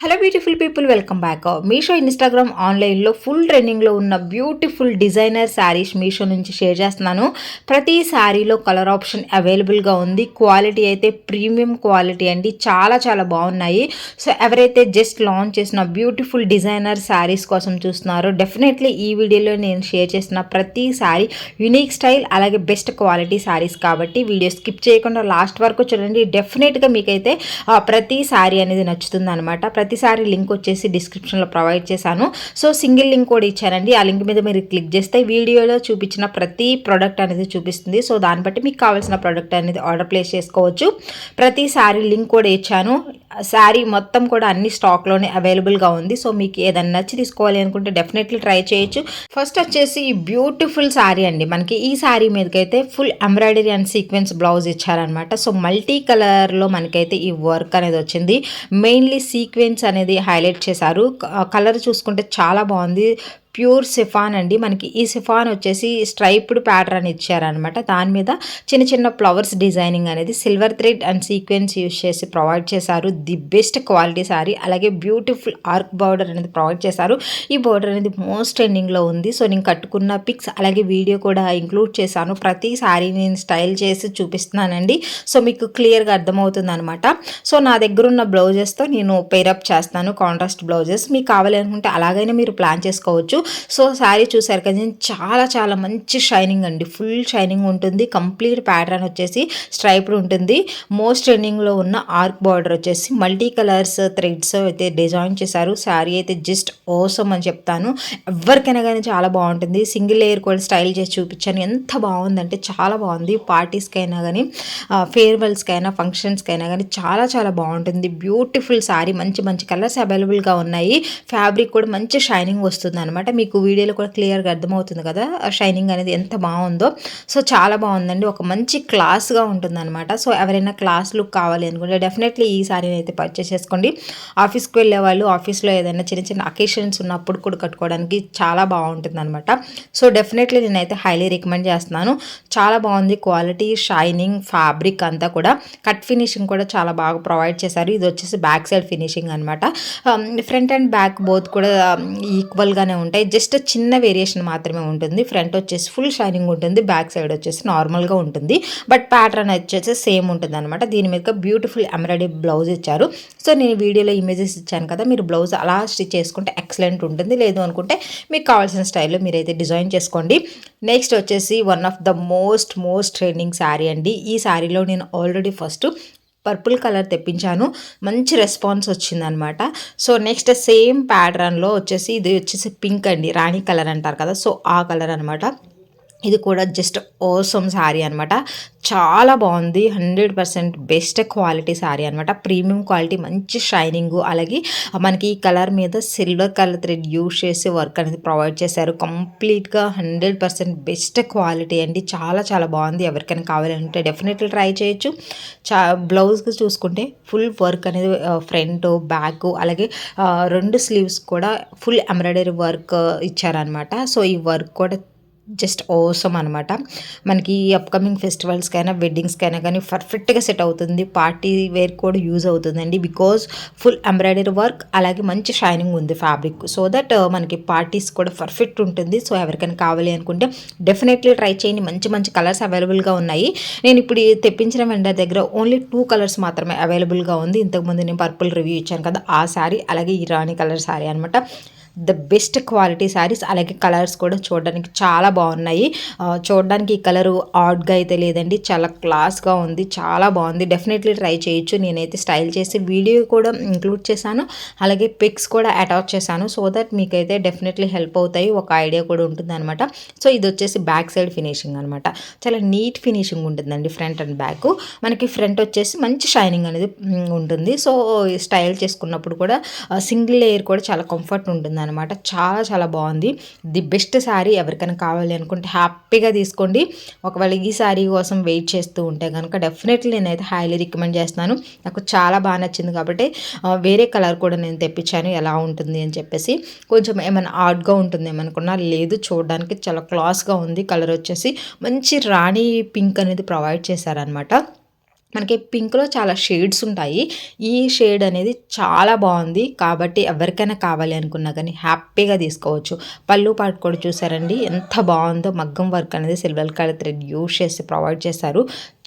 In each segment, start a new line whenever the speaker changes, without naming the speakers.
Hello beautiful people, welcome back. Meesho Instagram ఆన్లైన్లో full ట్రెండింగ్లో ఉన్న బ్యూటిఫుల్ డిజైనర్ శారీస్ మీషో నుంచి షేర్ చేస్తున్నాను. ప్రతి శారీలో కలర్ ఆప్షన్ అవైలబుల్గా ఉంది. క్వాలిటీ అయితే ప్రీమియం క్వాలిటీ అండి, చాలా చాలా బాగున్నాయి. సో ఎవరైతే జస్ట్ లాంచ్ చేసిన బ్యూటిఫుల్ డిజైనర్ శారీస్ కోసం చూస్తున్నారో డెఫినెట్లీ ఈ వీడియోలో నేను షేర్ చేసిన ప్రతి శారీ యూనిక్ స్టైల్ అలాగే బెస్ట్ క్వాలిటీ శారీస్ కాబట్టి వీడియో స్కిప్ చేయకుండా లాస్ట్ వరకు చూడండి. డెఫినెట్గా మీకైతే ప్రతి శారీ అనేది నచ్చుతుంది అనమాట. ప్రతిసారి లింక్ వచ్చేసి డిస్క్రిప్షన్లో ప్రొవైడ్ చేశాను. సో సింగిల్ లింక్ కూడా ఇచ్చానండి. ఆ లింక్ మీద మీరు క్లిక్ చేస్తే వీడియోలో చూపించిన ప్రతి ప్రోడక్ట్ అనేది చూపిస్తుంది. సో దాన్ని బట్టి మీకు కావాల్సిన ప్రోడక్ట్ అనేది ఆర్డర్ ప్లేస్ చేసుకోవచ్చు. ప్రతిసారి లింక్ కూడా ఇచ్చాను. శారీ మొత్తం కూడా అన్ని స్టాక్లోనే అవైలబుల్గా ఉంది. సో మీకు ఏదైనా నచ్చి తీసుకోవాలి అనుకుంటే డెఫినెట్లీ ట్రై చేయొచ్చు. ఫస్ట్ వచ్చేసి ఈ బ్యూటిఫుల్ శారీ అండి. మనకి ఈ శారీ మీదకైతే full embroidery and sequence blouse ఇచ్చారనమాట. సో మల్టీ కలర్లో మనకైతే ఈ వర్క్ అనేది వచ్చింది. మెయిన్లీ సీక్వెన్స్ అనేది హైలైట్ చేశారు. కలర్ చూసుకుంటే చాలా బాగుంది. ప్యూర్ సిఫాన్ అండి. మనకి ఈ సిఫాన్ వచ్చేసి స్ట్రైప్డ్ ప్యాటర్న్ ఇచ్చారనమాట. దాని మీద చిన్న చిన్న ఫ్లవర్స్ డిజైనింగ్ అనేది silver thread and sequence use చేసి ప్రొవైడ్ చేశారు. The best quality sari. అలాగే బ్యూటిఫుల్ ఆర్క్ బార్డర్ అనేది ప్రొవైడ్ చేశారు. ఈ బార్డర్ అనేది మోస్ట్ ట్రెండింగ్లో ఉంది. సో నేను కట్టుకున్న పిక్స్ అలాగే వీడియో కూడా ఇంక్లూడ్ చేశాను. ప్రతి శారీ నేను స్టైల్ చేసి చూపిస్తున్నానండి. సో మీకు క్లియర్గా అర్థమవుతుంది అనమాట. సో నా దగ్గర ఉన్న బ్లౌజెస్తో నేను పేరప్ చేస్తాను కాంట్రాస్ట్ బ్లౌజెస్. మీకు కావాలి అనుకుంటే అలాగైనా మీరు ప్లాన్ చేసుకోవచ్చు. సో శారీ చూసారు కదా, చాలా చాలా మంచి షైనింగ్ అండి. ఫుల్ షైనింగ్ ఉంటుంది. కంప్లీట్ ప్యాటర్న్ వచ్చేసి స్ట్రైప్డ్ ఉంటుంది. మోస్ట్ ట్రెండింగ్లో ఉన్న ఆర్క్ బార్డర్ వచ్చేసి మల్టీ కలర్స్ థ్రెడ్స్ అయితే డిజైన్ చేశారు. శారీ అయితే జస్ట్ ఓసమ్ అని చెప్తాను. ఎవరికైనా కానీ చాలా బాగుంటుంది. సింగిల్ లేయర్ కూడా స్టైల్ చేసి చూపించాను. ఎంత బాగుందంటే చాలా బాగుంది. పార్టీస్కి అయినా కానీ ఫేర్వెల్స్కి అయినా ఫంక్షన్స్కి అయినా కానీ చాలా చాలా బాగుంటుంది. బ్యూటిఫుల్ శారీ. మంచి మంచి కలర్స్ అవైలబుల్గా ఉన్నాయి. ఫ్యాబ్రిక్ కూడా మంచి షైనింగ్ వస్తుంది అనమాట. మీకు వీడియోలో కూడా క్లియర్గా అర్థమవుతుంది కదా షైనింగ్ అనేది ఎంత బాగుందో. సో చాలా బాగుందండి. ఒక మంచి క్లాస్గా ఉంటుంది అనమాట. సో ఎవరైనా క్లాస్ లుక్ కావాలి అనుకుంటే డెఫినెట్లీ ఈ శారీని అయితే పర్చేస్ చేసుకోండి. ఆఫీస్కి వెళ్ళే వాళ్ళు ఆఫీస్లో ఏదైనా చిన్న చిన్న అకేషన్స్ ఉన్నప్పుడు కూడా కట్టుకోవడానికి చాలా బాగుంటుంది అనమాట. సో డెఫినెట్లీ నేనైతే హైలీ రికమెండ్ చేస్తున్నాను. చాలా బాగుంది. క్వాలిటీ, షైనింగ్, ఫ్యాబ్రిక్ అంతా కూడా కట్ ఫినిషింగ్ కూడా చాలా బాగా ప్రొవైడ్ చేశారు. ఇది వచ్చేసి బ్యాక్ సైడ్ ఫినిషింగ్ అనమాట. ఫ్రంట్ అండ్ బ్యాక్ బోత్ కూడా ఈక్వల్గానే ఉంటాయి. జస్ట్ చిన్న వేరియేషన్ మాత్రమే ఉంటుంది. ఫ్రంట్ వచ్చేసి ఫుల్ షైనింగ్ ఉంటుంది. బ్యాక్ సైడ్ వచ్చేసి నార్మల్గా ఉంటుంది. బట్ ప్యాటర్న్ వచ్చేసి సేమ్ ఉంటుంది అనమాట. దీని మీద బ్యూటిఫుల్ ఎంబ్రాయిడరీ బ్లౌజ్ ఇచ్చారు. సో నేను వీడియోలో ఇమేజెస్ ఇచ్చాను కదా, మీరు బ్లౌజ్ అలా స్టిచ్ చేసుకుంటే ఎక్సలెంట్ ఉంటుంది. లేదు అనుకుంటే మీకు కావాల్సిన స్టైల్లో మీరైతే డిజైన్ చేసుకోండి. నెక్స్ట్ వచ్చేసి one of the most trending sari అండి. ఈ శారీలో నేను ఆల్రెడీ ఫస్ట్ పర్పుల్ కలర్ తెప్పించాను. మంచి రెస్పాన్స్ వచ్చిందనమాట. సో నెక్స్ట్ సేమ్ ప్యాటర్న్లో వచ్చేసి ఇది వచ్చేసి పింక్ అండి. రాణి కలర్ అంటారు కదా, సో ఆ కలర్ అనమాట. ఇది కూడా జస్ట్ ఓసమ్ శారీ అనమాట. చాలా బాగుంది. 100% బెస్ట్ క్వాలిటీ శారీ అనమాట. ప్రీమియం క్వాలిటీ, మంచి షైనింగు. అలాగే మనకి ఈ కలర్ మీద సిల్వర్ కలర్ థ్రెడ్ యూజ్ చేసి వర్క్ అనేది ప్రొవైడ్ చేశారు. కంప్లీట్గా 100% బెస్ట్ క్వాలిటీ అండి. చాలా చాలా బాగుంది. ఎవరికైనా కావాలంటే డెఫినెట్లీ ట్రై చేయొచ్చు. బ్లౌజ్కి చూసుకుంటే ఫుల్ వర్క్ అనేది ఫ్రంట్, బ్యాక్ అలాగే 2 స్లీవ్స్ కూడా ఫుల్ ఎంబ్రాయిడరీ వర్క్ ఇచ్చారనమాట. సో ఈ వర్క్ కూడా జస్ట్ ఓసమ్ అనమాట. మనకి అప్కమింగ్ ఫెస్టివల్స్కైనా వెడ్డింగ్స్కైనా కానీ పర్ఫెక్ట్గా సెట్ అవుతుంది. పార్టీ వేర్ కూడా యూజ్ అవుతుందండి. బికాజ్ ఫుల్ ఎంబ్రాయిడరీ వర్క్ అలాగే మంచి షైనింగ్ ఉంది ఫ్యాబ్రిక్. సో దట్ మనకి పార్టీస్ కూడా పర్ఫెక్ట్ ఉంటుంది. సో ఎవరికైనా కావాలి అనుకుంటే డెఫినెట్లీ ట్రై చేయండి. మంచి మంచి కలర్స్ అవైలబుల్గా ఉన్నాయి. నేను ఇప్పుడు తెప్పించిన వెండర్ దగ్గర ఓన్లీ 2 కలర్స్ మాత్రమే అవైలబుల్గా ఉంది. ఇంతకుముందు నేను పర్పుల్ రివ్యూ ఇచ్చాను కదా, ఆ శారీ అలాగే ఈ రాణి కలర్ శారీ అనమాట. The best quality saris. అలాగే కలర్స్ కూడా చూడడానికి చాలా బాగున్నాయి. చూడడానికి ఈ కలరు ఆడ్గా అయితే లేదండి, చాలా క్లాస్గా ఉంది. చాలా బాగుంది. డెఫినెట్లీ ట్రై చేయొచ్చు. నేనైతే స్టైల్ చేసి వీడియో కూడా ఇంక్లూడ్ చేశాను. అలాగే పిక్స్ కూడా అటాచ్ చేశాను. సో దట్ మీకైతే డెఫినెట్లీ హెల్ప్ అవుతాయి. ఒక ఐడియా కూడా ఉంటుంది అనమాట. సో ఇది వచ్చేసి బ్యాక్ సైడ్ ఫినిషింగ్ అనమాట. చాలా నీట్ ఫినిషింగ్ ఉంటుందండి ఫ్రంట్ అండ్ బ్యాక్. మనకి ఫ్రంట్ వచ్చేసి మంచి షైనింగ్ అనేది ఉంటుంది. సో స్టైల్ చేసుకున్నప్పుడు కూడా సింగిల్ లేయర్ కూడా చాలా కంఫర్ట్ ఉంటుంది అనమాట. చాలా చాలా బాగుంది. The best sari. ఎవరికైనా కావాలి అనుకుంటే హ్యాపీగా తీసుకోండి. ఒకవేళ ఈ శారీ కోసం వెయిట్ చేస్తూ ఉంటే కనుక డెఫినెట్లీ నేనైతే హైలీ రికమెండ్ చేస్తున్నాను. నాకు చాలా బాగా నచ్చింది కాబట్టి వేరే కలర్ కూడా నేను తెప్పించాను ఎలా ఉంటుంది అని చెప్పేసి. కొంచెం ఏమైనా ఆడ్గా ఉంటుంది ఏమనుకున్నా, లేదు చూడడానికి చాలా క్లాస్గా ఉంది. కలర్ వచ్చేసి మంచి రాణి పింక్ అనేది ప్రొవైడ్ చేశారనమాట. మనకి పింక్‌లో చాలా షేడ్స్ ఉంటాయి. ఈ షేడ్ అనేది చాలా బావుంది. కాబట్టి ఎవరికైనా కావాలి అనుకున్నా గానీ హ్యాపీగా తీసుకోవచ్చు. పళ్ళు పాటు కూడా చూసారండి ఎంత బావుందో. మగ్గం వర్క్ అనేది సిల్వర్ కలర్ థ్రెడ్ యూజ్ చేసి ప్రొవైడ్ చేశారు.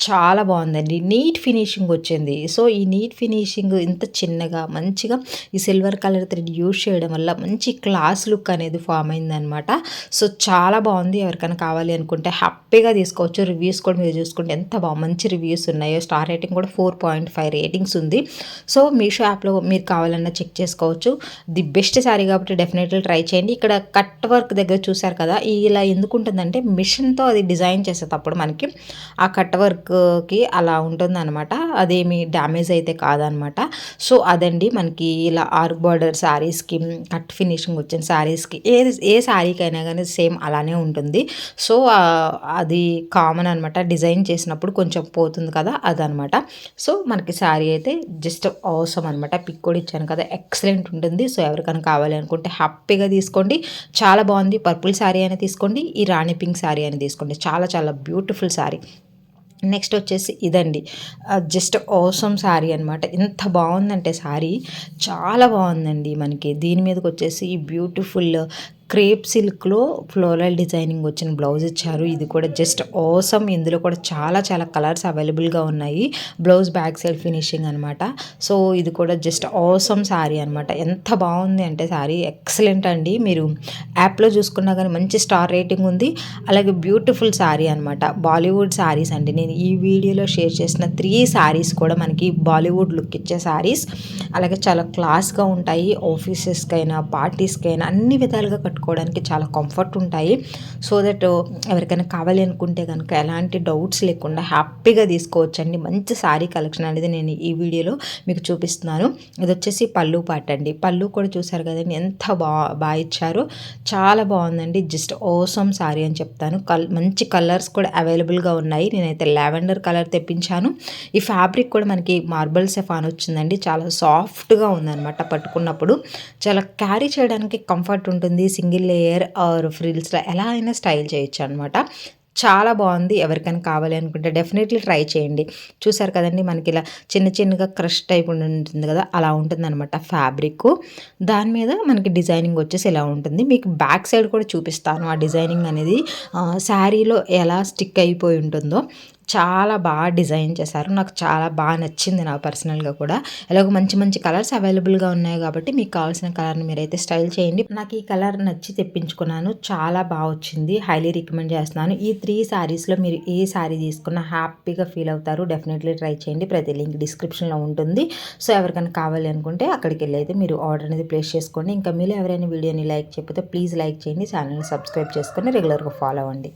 చాలా బావుందండి. నీట్ ఫినిషింగ్ వచ్చింది. సో, ఈ నీట్ ఫినిషింగ్ ఇంత చిన్నగా మంచిగా ఈ సిల్వర్ కలర్ థ్రెడ్ యూజ్ చేయడం వల్ల మంచి క్లాస్ లుక్ అనేది ఫార్మ్ అయిందనమాట. సో, చాలా బావుంది. ఎవరికైనా కావాలి అనుకుంటే హ్యాపీగా తీసుకోవచ్చు. రివ్యూస్ కూడా మీరు చూసుకుంటే ఎంత మంచి రివ్యూస్ ఉన్నాయో. స్టార్ రేటింగ్ కూడా 4.5 రేటింగ్స్ ఉంది. సో, మీషో యాప్‌లో మీరు కావాలన్నా చెక్ చేసుకోవచ్చు. ది బెస్ట్ శారీ కాబట్టి డెఫినెట్‌లీ ట్రై చేయండి. ఇక్కడ కట్ వర్క్ దగ్గర చూసారు కదా! ఇలా ఎందుకుంటుందంటే మిషన్‌తో అది డిజైన్ చేసేటప్పుడు మనకి ఆ కట్ వర్క్‌కి అలా ఉంటుందనమాట. అదేమి డ్యామేజ్ అయితే కాదనమాట. సో, అదండి మనకి ఇలా ఆర్క్ బార్డర్ శారీస్‌కి కట్ ఫినిషింగ్ వచ్చిన శారీస్‌కి ఏ శారీకైనా గానీ సేమ్ అలానే ఉంటుంది. సో, అది కామన్ అనమాట. డిజైన్ చేసినప్పుడు కొంచెం పోతుంది కదా! అదనమాట. సో, మనకి శారీ అయితే జస్ట్ ఆసమ్ అనమాట. పిక్ కూడా ఇచ్చాను కదా! ఎక్సలెంట్ ఉంటుంది. సో, ఎవరికైనా కావాలి అనుకుంటే హ్యాపీగా తీసుకోండి. చాలా బాగుంది. పర్పుల్ శారీ అయినా తీసుకోండి. ఈ రాణి పింక్ శారీ అయినా తీసుకోండి. చాలా చాలా బ్యూటిఫుల్ శారీ. నెక్స్ట్ వచ్చేసి ఇదండి. జస్ట్ ఆసమ్ శారీ అనమాట. ఎంత బాగుందంటే శారీ చాలా బాగుందండి. మనకి దీని మీదకొచ్చేసి ఈ బ్యూటిఫుల్ క్రేప్ సిల్క్‌లో ఫ్లోరల్ డిజైనింగ్ వచ్చిన బ్లౌజ్ ఇచ్చారు. ఇది కూడా జస్ట్ ఆసమ్. ఇందులో కూడా చాలా చాలా కలర్స్ అవైలబుల్‌గా ఉన్నాయి. బ్లౌజ్ బ్యాక్ సైడ్ ఫినిషింగ్ అనమాట. సో, ఇది కూడా జస్ట్ ఆసమ్ శారీ అనమాట. ఎంత బాగుంది అంటే శారీ ఎక్సలెంట్ అండి. మీరు యాప్‌లో చూసుకున్నా గానీ మంచి స్టార్ రేటింగ్ ఉంది. అలాగే బ్యూటిఫుల్ శారీ అనమాట. బాలీవుడ్ శారీస్ అండి. నేను ఈ వీడియోలో షేర్ చేసిన 3 శారీస్ కూడా మనకి బాలీవుడ్ లుక్ ఇచ్చే శారీస్. అలాగే చాలా క్లాస్‌గా ఉంటాయి. ఆఫీసెస్‌కైనా, పార్టీస్‌కైనా అన్ని విధాలుగా కట్టుకోవడానికి చాలా కంఫర్ట్ ఉంటాయి. సో దట్ ఎవరికైనా కావాలి అనుకుంటే కనుక ఎలాంటి డౌట్స్ లేకుండా హ్యాపీగా తీసుకోవచ్చండి. మంచి శారీ కలెక్షన్ అనేది నేను ఈ వీడియోలో మీకు చూపిస్తున్నాను. ఇది వచ్చేసి పళ్ళు పార్ట్ అండి. పళ్ళు కూడా చూసారు కదండి ఎంత బాగా ఇచ్చారో. చాలా బాగుందండి. జస్ట్ ఆసమ్ శారీ అని చెప్తాను. మంచి కలర్స్ కూడా అవైలబుల్గా ఉన్నాయి. నేనైతే లావెండర్ కలర్ తెప్పించాను. ఈ ఫ్యాబ్రిక్ కూడా మనకి మార్బల్ సెఫాన్ వచ్చిందండి. చాలా సాఫ్ట్గా ఉందన్నమాట. పట్టుకున్నప్పుడు చాలా క్యారీ చేయడానికి కంఫర్ట్ ఉంటుంది. సింగిల్ లేయర్ ఆర్ ఫ్రిల్స్లో ఎలా అయినా స్టైల్ చేయొచ్చు అనమాట. చాలా బాగుంది. ఎవరికైనా కావాలి అనుకుంటే డెఫినెట్లీ ట్రై చేయండి. చూసారు కదండి మనకి ఇలా చిన్న చిన్నగా క్రష్ టైప్ ఉంటుంది కదా! అలా ఉంటుందన్నమాట ఫ్యాబ్రిక్. దాని మీద మనకి డిజైనింగ్ వచ్చేసి ఇలా ఉంటుంది. మీకు బ్యాక్ సైడ్ కూడా చూపిస్తాను. ఆ డిజైనింగ్ అనేది శారీలో ఎలా స్టిక్ అయిపోయి ఉంటుందో చాలా బాగా డిజైన్ చేశారు. నాకు చాలా బాగా నచ్చింది నాకు పర్సనల్‌గా కూడా. ఎలాగో మంచి మంచి కలర్స్ అవైలబుల్‌గా ఉన్నాయి కాబట్టి మీకు కావాల్సిన కలర్‌ని మీరైతే స్టైల్ చేయండి. నాకు ఈ కలర్ నచ్చి తెప్పించుకున్నాను. చాలా బాగా వచ్చింది. హైలీ రికమెండ్ చేస్తున్నాను. ఈ 3 శారీస్‌లో మీరు ఏ శారీ తీసుకున్నా హ్యాపీగా ఫీల్ అవుతారు. డెఫినెట్లీ ట్రై చేయండి. ప్రతి లింక్ డిస్క్రిప్షన్‌లో ఉంటుంది. సో, ఎవరికైనా కావాలి అనుకుంటే అక్కడికి వెళ్ళి అయితే మీరు ఆర్డర్ అనేది ప్లేస్ చేసుకోండి. ఇంకా మీలో ఎవరైనా వీడియోని లైక్ చేయకపోతే ప్లీజ్ లైక్ చేయండి. ఛానల్‌ని సబ్స్క్రైబ్ చేసుకొని రెగ్యులర్‌గా ఫాలో అవ్వండి.